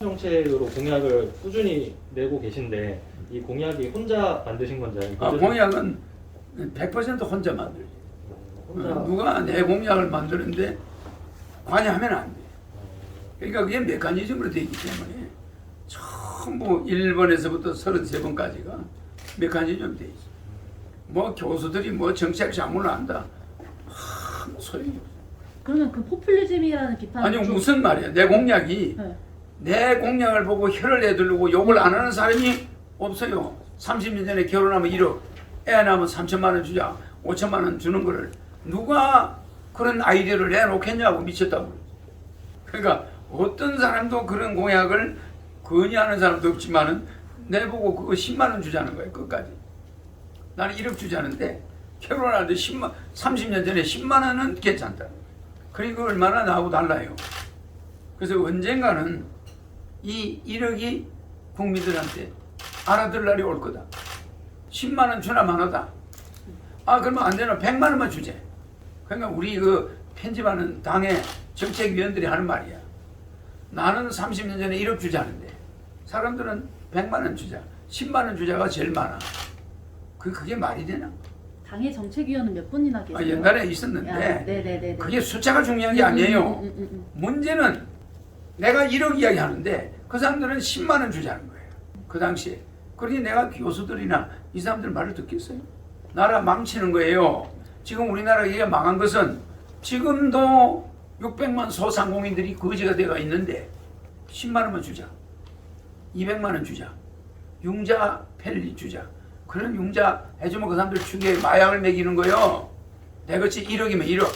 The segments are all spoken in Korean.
정책으로 공약을 꾸준히 내고 계신데 이 공약이 혼자 만드신 건지 아니면 공약은 100% 혼자 만들지. 누가 내 공약을 만드는데 관여하면 안 돼. 그러니까 그게 메커니즘으로 되어 있기 때문에 전부 1번에서부터 33번까지가 메커니즘으로 되어 있어. 뭐 교수들이 뭐 정책 자문을 한다. 소용이 없어. 그러면 그 포퓰리즘이라는 비판 아니 무슨 말이야. 내 공약이 내 공약을 보고 혀를 내두르고 욕을 안 하는 사람이 없어요. 30년 전에 결혼하면 1억, 애 낳으면 3천만 원 주자, 5천만 원 주는 거를 누가 그런 아이디어를 내놓겠냐고 미쳤다고. 그러니까 어떤 사람도 그런 공약을 건의하는 사람도 없지만은 내보고 그거 10만 원 주자는 거예요. 끝까지. 나는 1억 주자는데 결혼하는데 30년 전에 10만 원은 괜찮다. 그러니까 얼마나 나하고 달라요. 그래서 언젠가는 이 1억이 국민들한테 알아들 날이 올 거다. 10만 원 주나 마나다. 그러면 안 되나 100만 원만 주제. 그러니까 우리 그 편집하는 당의 정책위원들이 하는 말이야. 나는 30년 전에 1억 주자는데 사람들은 100만 원 주자, 10만 원 주자가 제일 많아. 그게 말이 되나? 당의 정책위원은 몇 분이나 계세요? 옛날에 있었는데 네네네. 그게 숫자가 중요한 게 아니에요. 문제는 내가 1억 이야기 하는데 그 사람들은 10만 원 주자는 거예요. 그 당시에. 그러니 내가 교수들이나 이 사람들 말을 듣겠어요? 나라 망치는 거예요. 지금 우리나라가 망한 것은 지금도 600만 소상공인들이 거지가 되어 있는데 10만 원만 주자. 200만 원 주자. 융자 편리 주자. 그런 융자 해주면 그 사람들 축에 마약을 먹이는 거요. 내것이 1억이면 1억.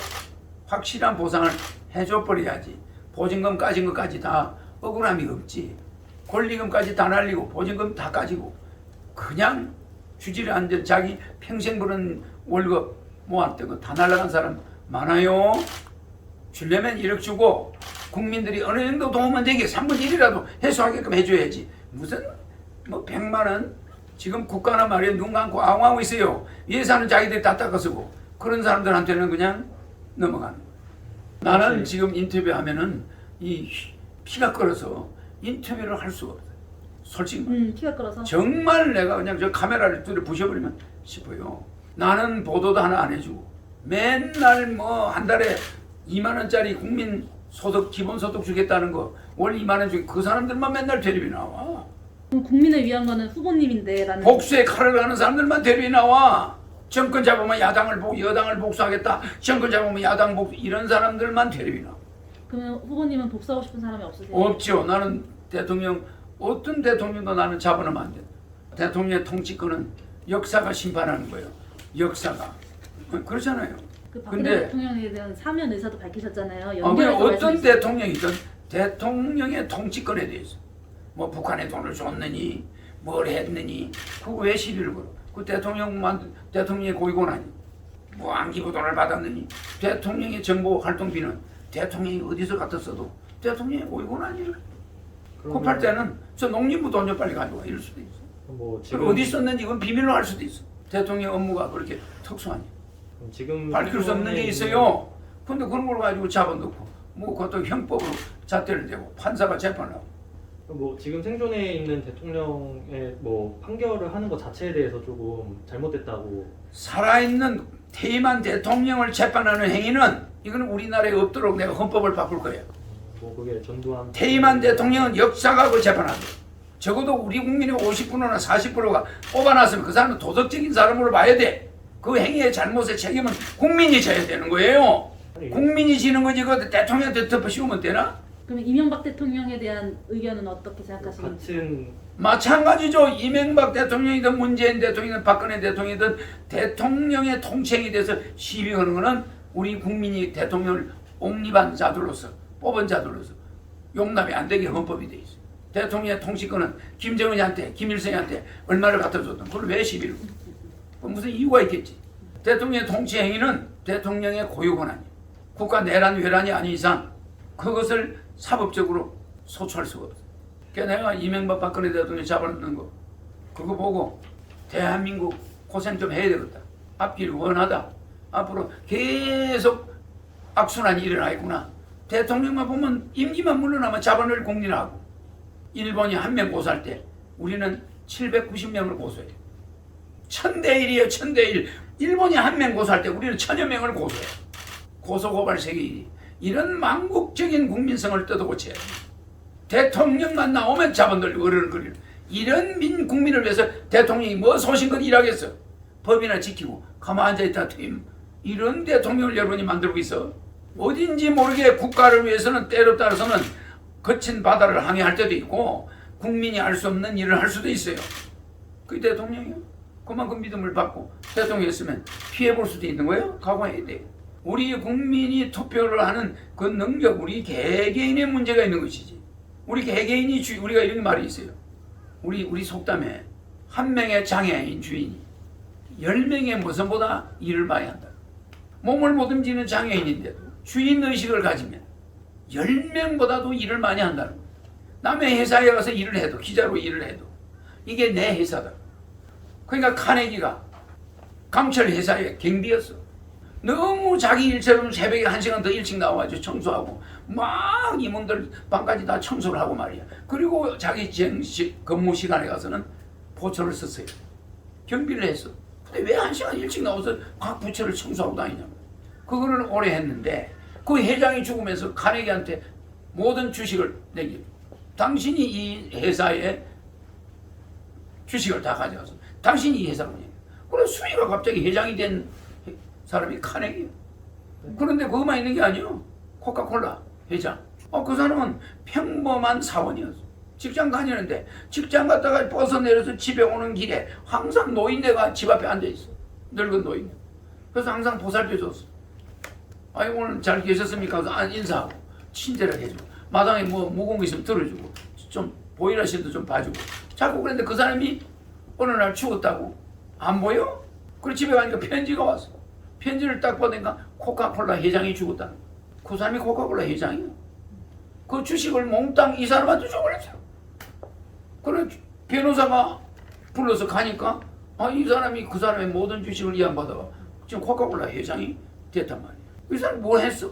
확실한 보상을 해줘버려야지. 보증금 까진 것까지 다 억울함이 없지. 권리금까지 다 날리고 보증금 다 까지고 그냥 주지를 않는 자기 평생 버는 월급 모았던 거 다 날라간 사람 많아요. 주려면 1억 주고 국민들이 어느 정도 도움은 되게 3분의 1이라도 해소하게끔 해줘야지. 무슨 뭐 100만 원? 지금 국가나 말이야 눈 감고 아웅하고 있어요. 예산은 자기들이 다 닦아쓰고 그런 사람들한테는 그냥 넘어가는 거예요. 나는 지금 인터뷰하면은 이 피가 끓어서 인터뷰를 할 수가 없어요. 솔직히 말해. 피가 끓어서? 정말 내가 그냥 저 카메라를 둘러 부셔버리면 싶어요. 나는 보도도 하나 안 해주고 맨날 뭐 한 달에 2만 원짜리 국민 소득 기본소득 주겠다는 거 월 2만 원 주고 그 사람들만 맨날 텔레비 나와. 국민을 위한 거는 후보님인데 라는 복수의 칼을 가는 사람들만 텔레비 나와. 정권 잡으면 야당을 여당을 복수하겠다. 정권 잡으면 야당 복수 이런 사람들만 텔레비 나와. 그러면 후보님은 복수하고 싶은 사람이 없으세요? 없죠. 나는 대통령 어떤 대통령도 나는 잡아놓으면 안 돼. 대통령의 통치권은 역사가 심판하는 거예요. 역사가 그렇잖아요. 그 박근혜 대통령에 대한 사면 의사도 밝히셨잖아요. 어떤 대통령이든 대통령의 통치권에 대해서 뭐 북한에 돈을 줬느니 뭘 했느니 그거 왜 시비를 걸어? 그 대통령의 고위권하니 뭐 안기부 돈을 받았느니 대통령의 정보 활동비는 대통령이 어디서 갖다 써도 대통령의 고위권 아니에요. 급할 때는 저 농림부 돈 좀 빨리 가져와 이럴 수도 있어. 뭐 지금 어디 썼는지 이건 비밀로 할 수도 있어. 대통령 업무가 그렇게 특수하니 지금 밝힐 수 없는 게 있어요. 근데 그런 걸 가지고 잡아놓고 뭐 그것도 형법으로 잣대를 대고 판사가 재판하고. 뭐 지금 생존해 있는 대통령의 뭐 판결을 하는 것 자체에 대해서 조금 잘못됐다고. 살아있는 퇴임한 대통령을 재판하는 행위는 이거는 우리나라에 없도록 내가 헌법을 바꿀 거예요. 뭐 그게 전두환 퇴임한 대통령은 역사가 그 재판한다. 적어도 우리 국민의 50%나 40%가 뽑아놨으면 그 사람은 도덕적인 사람으로 봐야 돼. 그 행위의 잘못의 책임은 국민이 져야 되는 거예요. 국민이 지는 거지 그 대통령한테 덮어씌우면 되나? 그러면 이명박 대통령에 대한 의견은 어떻게 생각하시는지? 같은 마찬가지죠. 이명박 대통령이든 문재인 대통령이든 박근혜 대통령이든 대통령의 통치행위에 대해서 시비 거는 거는 우리 국민이 대통령을 옹립한 자들로서 뽑은 자들로서 용납이 안 되게 헌법이 돼 있어요. 대통령의 통치권은 김정은한테 김일성한테 얼마를 갖다 줬던 그걸 왜 시비를 무슨 이유가 있겠지. 대통령의 통치 행위는 대통령의 고유권 아니에요. 국가 내란 외란이 아닌 이상 그것을 사법적으로 소추할 수가 없어요. 그러니까 내가 이명박 박근혜 대통령 잡아놓는 거 그거 보고 대한민국 고생 좀 해야 되겠다. 앞길 원하다. 앞으로 계속 악순환이 일어나 있구나. 대통령만 보면 임기만 물러나면 잡아낼 공리나 하고 일본이 한 명 고소할 때 우리는 790명을 고소해요. 1000대 1이에요. 1000대 1. 일본이 한 명 고소할 때 우리는 1000여 명을 고소해요. 고소고발 세계인이. 이런 망국적인 국민성을 뜯어고쳐야 돼요. 대통령만 나오면 잡아들고 어른거리는 이런 국민을 위해서 대통령이 뭐 소신껏 일하겠어. 법이나 지키고 가만 앉아있다 퇴임. 이런 대통령을 여러분이 만들고 있어. 어딘지 모르게 국가를 위해서는 때로 따라서는 거친 바다를 항해할 때도 있고 국민이 알 수 없는 일을 할 수도 있어요. 그게 대통령이요. 그만큼 믿음을 받고 대통령이었으면 피해볼 수도 있는 거예요. 각오해야 돼요. 우리 국민이 투표를 하는 그 능력, 우리 개개인의 문제가 있는 것이지. 우리 개개인이 우리가 이런 말이 있어요. 우리 속담에 한 명의 장애인 주인이 10명의 모선보다 일을 많이 한다. 몸을 못 움직이는 장애인인데도 주인의식을 가지면 10명보다도 일을 많이 한다는 거예요. 남의 회사에 가서 일을 해도, 기자로 일을 해도 이게 내 회사다. 그러니까 카네기가 강철 회사의 경비였어. 너무 자기 일처럼 새벽에 1시간 더 일찍 나와가지고 청소하고 막 임원들 방까지 다 청소를 하고 말이야. 그리고 자기 근무 시간에 가서는 보초를 썼어요. 경비를 했어. 근데 왜 1시간 일찍 나와서 각 부처를 청소하고 다니냐고. 그거를 오래 했는데 그 회장이 죽으면서 카네기한테 모든 주식을 내기. 당신이 이 회사의 주식을 다 가져가서 당신이 이 회사를 운영해. 그래 수위가 갑자기 회장이 된 사람이 카네기. 그런데 그것만 있는 게 아니에요. 코카콜라 회장. 그 사람은 평범한 사원이었어. 직장 다니는데 직장 갔다가 버스 내려서 집에 오는 길에 항상 노인네가 집 앞에 앉아있어. 늙은 노인네. 그래서 항상 보살펴 줬어. 아이 오늘 잘 계셨습니까? 그래서 인사하고 친절하게 해주고 마당에 뭐 무거운 거 있으면 들어주고 좀 보일하실도 좀 봐주고 자꾸 그랬는데 그 사람이 어느 날 죽었다고 안 보여? 그래 집에 가니까 편지가 왔어. 편지를 딱 보니까 코카콜라 회장이 죽었다는 거야. 그 사람이 코카콜라 회장이야. 그 주식을 몽땅 이 사람한테 줘버렸어. 그래 변호사가 불러서 가니까 이 사람이 그 사람의 모든 주식을 이양받아가 지금 코카콜라 회장이 됐단 말이야. 이 사람이 뭘 했어?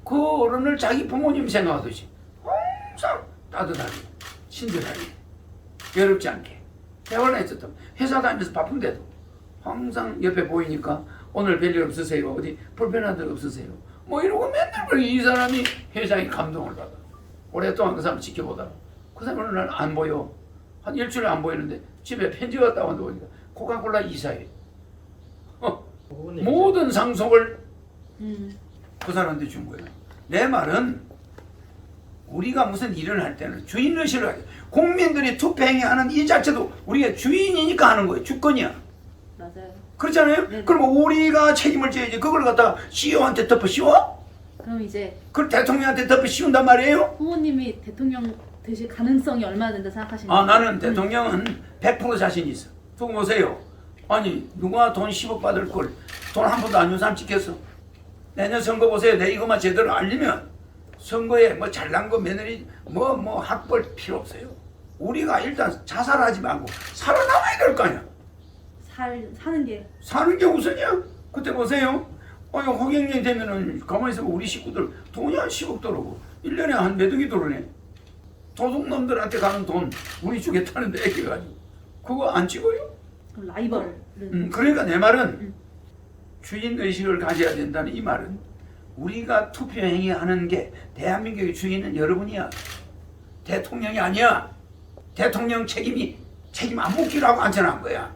그 어른을 자기 부모님 생각하듯이 항상 따뜻하게 친절하게 외롭지 않게 대화를 했었다. 회사 다니면서 바쁜데도 항상 옆에 보이니까 오늘 별일 없으세요? 어디 불편한 데 없으세요? 뭐 이러고 맨날 이 사람이 회장이 감동을 받아. 오랫동안 그 사람 지켜보다가 그 사람 어느 날 안 보여. 한 일주일 안 보이는데 집에 편지가 왔다 오니까 코카콜라 이사해. 모든 상속을 그 사람한테 준 거예요. 내 말은 우리가 무슨 일을 할 때는 주인의식을 하게. 국민들이 투표행위하는 이 자체도 우리가 주인이니까 하는 거예요. 주권이야. 맞아요. 그렇잖아요. 네네. 그럼 우리가 책임을 져야지. 그걸 갖다가 CEO한테 덮어 씌워? 그럼 이제 그걸 대통령한테 덮어 씌운단 말이에요? 후보님이 대통령 되실 가능성이 얼마나 된다 생각하시나요? 나는 대통령은 100% 자신 있어. 두고 보세요. 아니 누가 돈 10억 받을 걸 돈 한 번도 안 준 사람 찍혔어. 내년 선거 보세요. 내 이것만 제대로 알리면 선거에 뭐 잘난 거 며느리 뭐 학벌 필요 없어요. 우리가 일단 자살하지 말고 살아남아야 될 거 아니야. 사는 게 우선이야. 그때 보세요. 허경영이 되면은 가만히 있으면 우리 식구들 돈이 한 10억 들어오고 1년에 한 몇 억이 들어오네. 도둑놈들한테 가는 돈 우리 주겠다는데 애껴가지고 그거 안 찍어요? 그럼 라이벌은 그러니까 내 말은 주인의식을 가져야 된다는 이 말은 우리가 투표 행위하는 게 대한민국의 주인은 여러분이야. 대통령이 아니야. 대통령 책임 안 묻기로 하고 안전한 거야.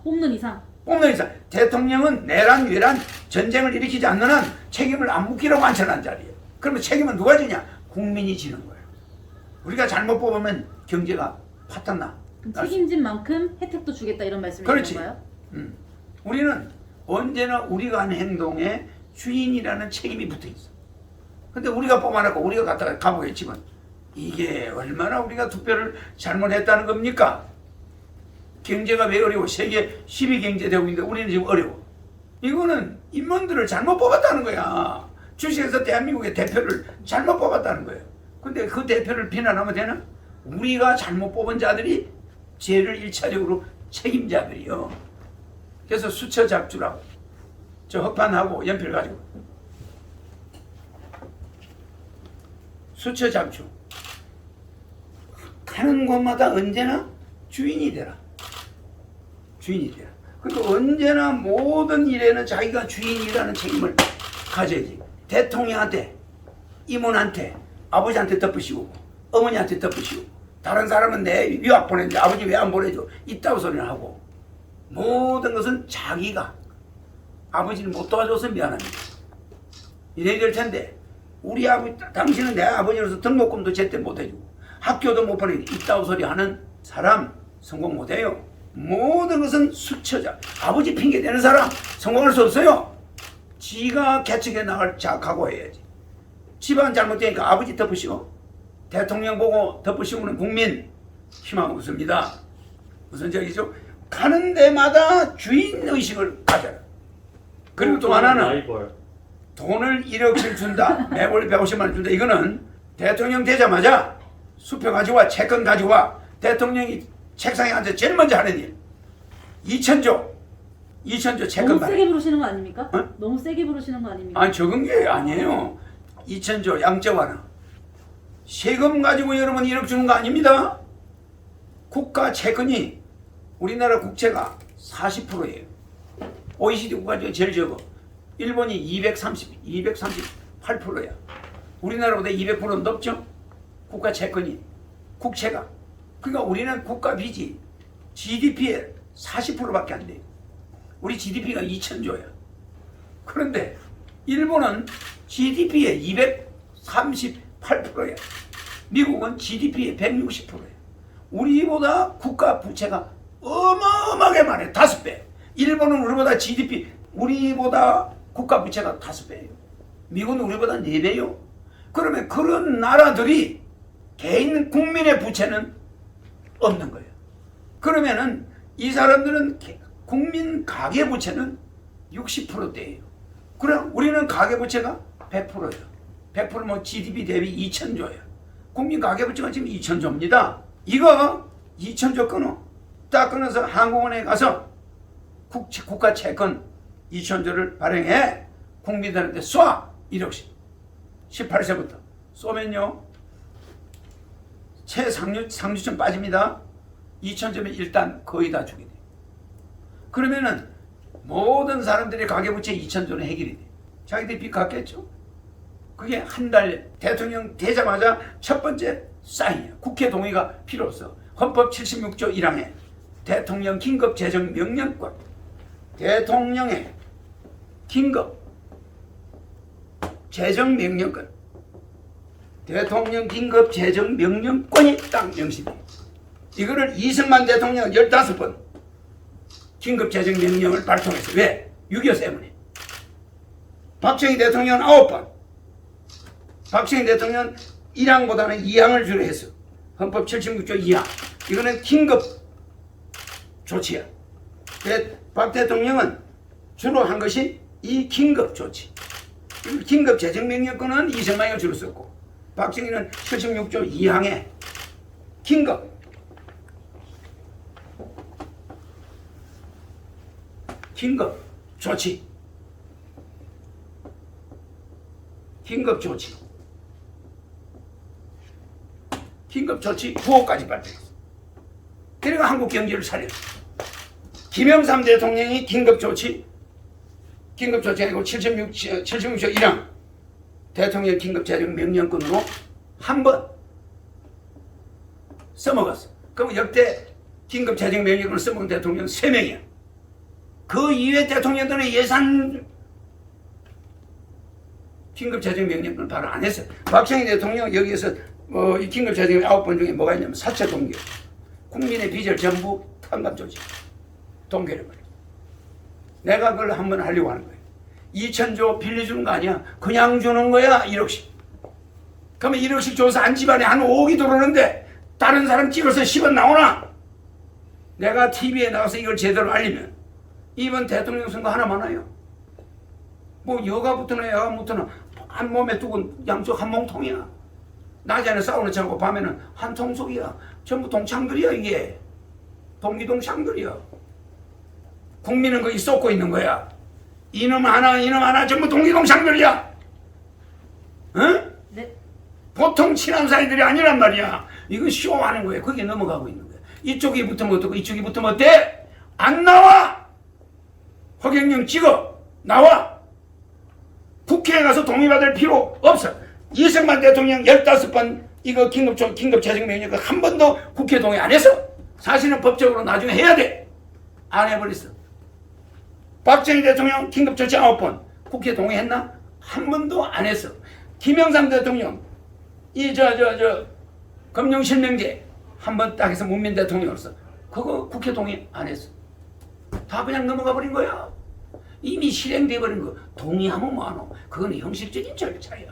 뽑는 이상 뽑는 이상 대통령은 내란 외란 전쟁을 일으키지 않는 한 책임을 안 묻기로 하고 안전한 자리야. 그러면 책임은 누가 지냐? 국민이 지는 거야. 우리가 잘못 뽑으면 경제가 파탄나. 그럼 책임진 만큼 혜택도 주겠다 이런 말씀이신 그렇지. 건가요? 우리는 언제나 우리가 하는 행동에 주인이라는 책임이 붙어 있어. 근데 우리가 뽑아놓고 우리가 갖다가 가보겠지만 이게 얼마나 우리가 투표를 잘못했다는 겁니까? 경제가 왜 어려워? 세계 10위 경제 되고 있는데 우리는 지금 어려워. 이거는 인문들을 잘못 뽑았다는 거야. 주식에서 대한민국의 대표를 잘못 뽑았다는 거예요. 근데 그 대표를 비난하면 되나? 우리가 잘못 뽑은 자들이 죄를 1차적으로 책임자들이요. 그래서 수처 작주라고 저 흑판하고 연필 가지고 수처 작주 하는 곳마다 언제나 주인이 되라. 주인이 되라. 그리고 언제나 모든 일에는 자기가 주인이라는 책임을 가져야지. 대통령한테, 이모한테, 아버지한테 덮으시고 어머니한테 덮으시고 다른 사람은 내 유학 보냈는데 아버지 왜 안 보내줘? 이따구 소리를 하고 모든 것은 자기가 아버지를 못 도와줘서 미안합니다. 이래 될 텐데 우리 아버지, 당신은 내 아버지로서 등록금도 제때 못 해주고 학교도 못 보내고 이따구 소리 하는 사람 성공 못 해요. 모든 것은 수처자. 아버지 핑계 대는 사람 성공할 수 없어요. 지가 개척해 나갈 자 각오해야지. 집안 잘못되니까 아버지 덮으시고 대통령 보고 덮으시고는 국민 희망 없습니다. 무슨 적이죠? 가는 데마다 주인의식을 가져라. 그리고 또 하나는 라이벌. 돈을 1억씩 준다. 매월 150만 원 준다. 이거는 대통령 되자마자 수표 가지고 와. 채권 가지고 와. 대통령이 책상에 앉아 제일 먼저 하는 일. 2천조 채권 너무 발행. 세게 부르시는 거 아닙니까? 어? 너무 세게 부르시는 거 아닙니까? 아니 적은 게 아니에요. 2천조 양적 완화. 세금 가지고 여러분 1억 주는 거 아닙니다. 국가 채권이 우리나라 국채가 40%예요. OECD 국가 중에 제일 적어. 일본이 238%야. 우리나라보다 200% 높죠? 국가 채권이. 국채가. 그러니까 우리는 국가 빚이 GDP의 40%밖에 안 돼요. 우리 GDP가 2천조야. 그런데 일본은 GDP의 238%야. 미국은 GDP의 160%야. 우리보다 국가 부채가 어마어마하게 많아요. 5배. 일본은 우리보다 GDP, 우리보다 국가 부채가 5배예요. 미국은 우리보다 4배요. 그러면 그런 나라들이 개인 국민의 부채는 없는 거예요. 그러면은 이 사람들은 국민 가계 부채는 60%대예요. 그럼 우리는 가계 부채가 100%예요. 100%면 GDP 대비 2천조예요. 국민 가계 부채가 지금 2천조입니다. 이거 2천조 끊어. 딱 끊어서 한국은행에 가서 국가 채권 2천조를 발행해 국민들한테 쏴 1억씩 18세부터 쏘면요 상류층 빠집니다. 2천조면 일단 거의 다 주게 돼. 그러면은 모든 사람들의 가계부채 2천조는 해결이 돼. 자기들이 빚 갚겠죠. 그게 한 달 대통령 되자마자 첫 번째 사인이야. 국회 동의가 필요 없어. 헌법 76조 1항에 대통령 긴급 재정 명령권, 대통령의 긴급 재정 명령권, 대통령 긴급 재정 명령권이 딱 명시돼. 이거를 이승만 대통령 15번 긴급 재정 명령을 발동했어. 왜? 6.25 때문에. 박정희 대통령 9번. 박정희 대통령 1항보다는 2항을 주로 했어. 헌법 76조 2항. 이거는 긴급 조치야. 박 대통령은 주로 한 것이 이 긴급 조치. 긴급 재정 명령권은 이승만이가 주로 썼고, 박정희는 76조 2항에 긴급 조치. 긴급 조치 구호까지 발표했어. 그러니까 한국 경제를 살렸어. 김영삼 대통령이 긴급 조치 아니고 76조 1항 대통령 긴급 재정 명령권으로 한 번 써먹었어. 그럼 역대 긴급 재정 명령권을 써먹은 대통령 3명이야. 그 이외 대통령들은 예산 긴급 재정 명령권을 바로 안 했어요. 박정희 대통령 여기에서 이 긴급 재정 9번 중에 뭐가 있냐면 사채 동결, 국민의 빚을 전부 탕감 조치, 동결해버려. 내가 그걸 한번 하려고 하는 거예요. 2천조 빌려주는 거 아니야. 그냥 주는 거야. 1억씩. 그러면 1억씩 줘서 한 집안에 한 5억이 들어오는데 다른 사람 찍어서 10원 나오나? 내가 TV에 나가서 이걸 제대로 알리면 이번 대통령 선거 하나 많아요. 뭐 여가 붙으나 여가 붙으나 한 몸에 두고 양쪽 한 몽통이야. 낮에는 싸우는 차고 밤에는 한 통속이야. 전부 동창들이야. 이게 동기동창들이야. 국민은 거기 쏟고 있는 거야. 이놈 하나 전부 동기동창들이야. 응? 네. 보통 친한 사이들이 아니란 말이야. 이거 쇼하는 거예요. 거기에 넘어가고 있는 거예요. 이쪽이 붙으면 어떻고 이쪽이 붙으면 어때? 안 나와! 허경영 찍어! 나와! 국회에 가서 동의받을 필요 없어. 이승만 대통령 15번 이거 긴급재정명령 한 번도 국회 동의 안 했어. 사실은 법적으로 나중에 해야 돼. 안 해버렸어. 박정희 대통령 긴급조치 9번 국회 동의했나? 한 번도 안 했어. 김영삼 대통령 금융실명제 한 번 딱 해서 문민 대통령으로서 그거 국회 동의 안 했어. 다 그냥 넘어가 버린 거야. 이미 실행돼 버린 거 동의하면 뭐하노? 그거는 형식적인 절차야.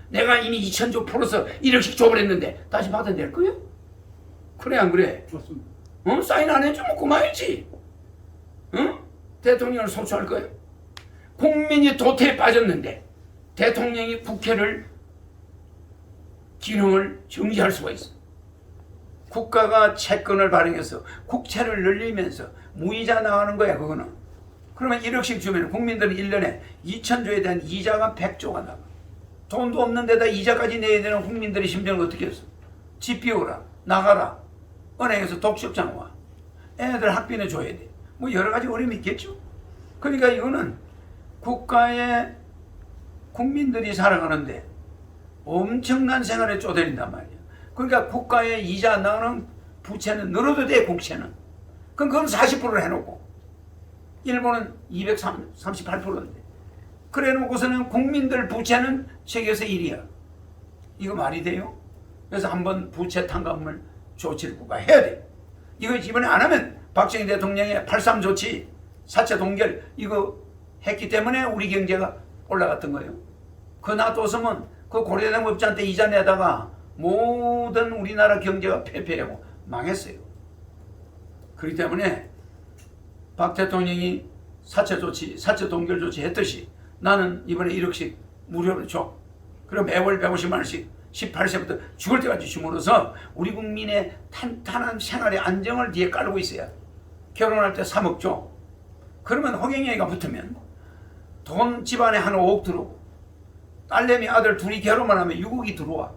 내가 이미 2,000조 풀어서 1억씩 줘버렸는데 다시 받아낼 거야? 그래 안 그래? 맞습니다. 사인 안 해주면 그만이지. 응? 대통령을 소추할 거야? 국민이 도태에 빠졌는데 대통령이 국회를 기능을 정지할 수가 있어. 국가가 채권을 발행해서 국채를 늘리면서 무이자 나가는 거야 그거는. 그러면 1억씩 주면 국민들은 1년에 2,000조에 대한 이자가 100조가 나가. 돈도 없는 데다 이자까지 내야 되는 국민들의 심정을 어떻게 했어? 집 비워라, 나가라, 은행에서 독식장 와, 애들 학비는 줘야 돼. 뭐 여러 가지 어려움이 있겠죠. 그러니까 이거는 국가의 국민들이 살아가는데 엄청난 생활에 쪼들린단 말이야. 그러니까 국가의 이자 안 나오는 부채는 늘어도 돼, 국채는. 그럼 그건 40%를 해놓고 일본은 238%인데 그래 놓고서는 국민들 부채는 세계에서 1위야. 이거 말이 돼요? 그래서 한번 부채 탕감을 조치를 국가 해야 돼. 이거 이번에 안 하면 박정희 대통령의 83 조치, 사채 동결 이거 했기 때문에 우리 경제가 올라갔던 거예요. 그 놔뒀으면 그 고려된 법자한테 이자 내다가 모든 우리나라 경제가 폐폐하고 망했어요. 그렇기 때문에 박 대통령이 사채 조치, 사채 동결 조치 했듯이 나는 이번에 1억씩 무료로 줘. 그럼 매월 150만 원씩 18세부터 죽을 때까지 줌으로써 우리 국민의 탄탄한 생활의 안정을 뒤에 깔고 있어야 결혼할 때 3억 줘. 그러면 허경영이가 붙으면 돈 집안에 한 5억 들어오고 딸내미 아들 둘이 결혼만 하면 6억이 들어와.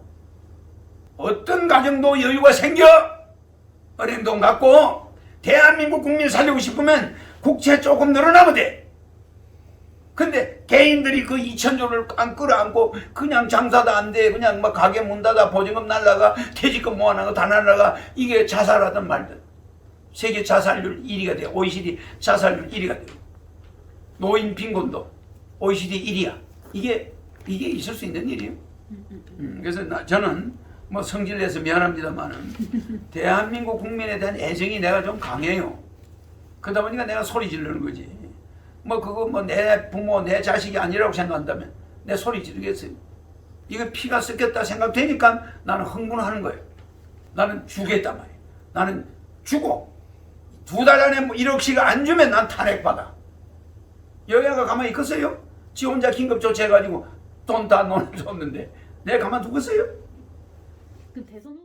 어떤 가정도 여유가 생겨. 은행 돈 갖고 대한민국 국민 살리고 싶으면 국채 조금 늘어나면 돼. 근데 개인들이 그 2,000조를 안 끌어안고 그냥 장사도 안 돼. 그냥 막 가게 문 닫아 보증금 날라가 퇴직금 모아놓은 거 다 날라가. 이게 자살하든 말든. 세계 자살률 1위가 돼. OECD 자살률 1위가 돼. 노인 빈곤도 OECD 1위야. 이게 있을 수 있는 일이에요. 그래서 저는 뭐 성질내서 미안합니다만은 대한민국 국민에 대한 애정이 내가 좀 강해요. 그러다 보니까 내가 소리 지르는 거지. 뭐 그거 뭐 내 부모 내 자식이 아니라고 생각한다면 내 소리 지르겠어요. 이거 피가 섞였다 생각되니까 나는 흥분하는 거예요. 나는 주겠단 말이에요. 나는 주고 2달 안에 뭐 1억씩 안 주면 난 탄핵받아. 여야가 가만히 있겠어요? 지 혼자 긴급 조치해가지고 돈 다 넣어줬는데 내가 가만 두겠어요? 그 대선